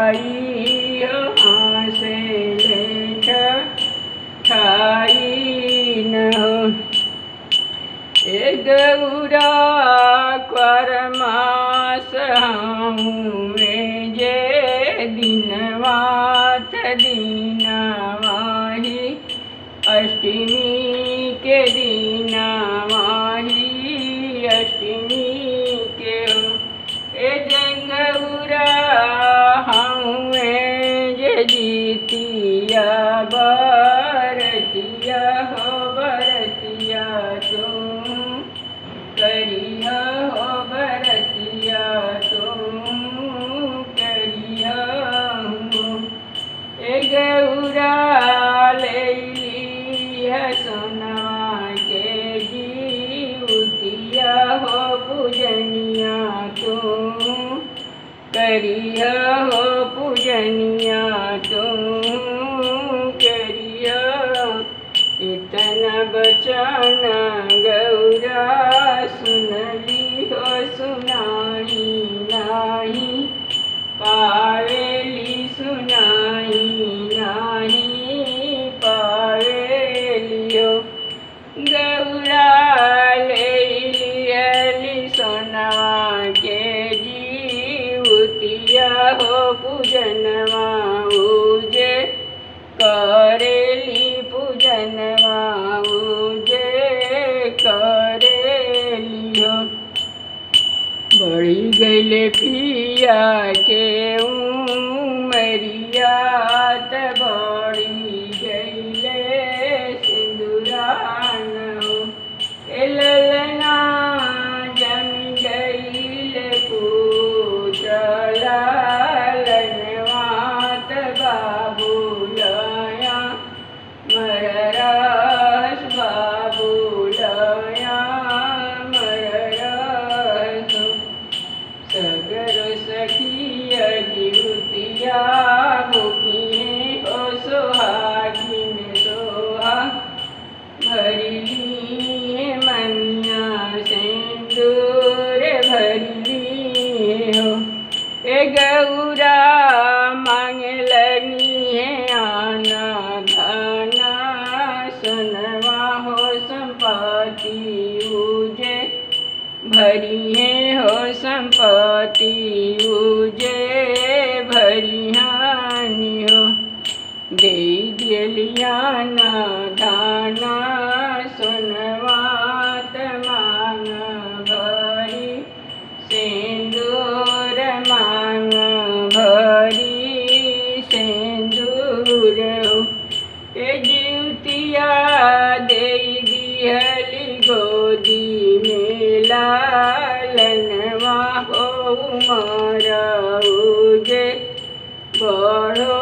आई हो हासे लेख ठाई न हो। ए गौरा करमास में जे दिनवात दीनवाही अष्टमी के दीनवाही अष्टमी के हो। ए जंगौरा जे जीतिया बरतिया हो बरतिया तुम करिया हो बरतिया तुम करिया हो। ए गौरा लेली है सोनवा के जीवतिया हो पूजनिया तुम करिया हो पूजनिया तुम करिया। इतना बचन गौरा सुनली हो सुनाई नाही पावेली सुनाई नाही पावेली हो। गौरा लेली सोनवा के जीवतिया हो पूजनवा उजे करेली पूजनवा उजे करेली हो। बढ़ी गईले पिया के उमरिया त बढ़ी गईले सिंदूरान हो। ए ललना जम गईले पूतला लनवात बाबूलया मररस बाबूलया मररस। सगर सखिया जीवतिया मुखिए हो सोहागिन सोहा भरली मनिया सिंदूर भरली हो। ए गौरा मांग लगी है आना धाना सुनवा हो संपत्ति उजे भरी है हो संपत्ति उजे भरी हानि हो। दे दिलियाना दाना सुनवा मांग भरी सिंदूर मांग भरी सिंदूर हो। ए जीवतिया दे दिहली गोदी में लालनवा हो उमर उजे बढ़ो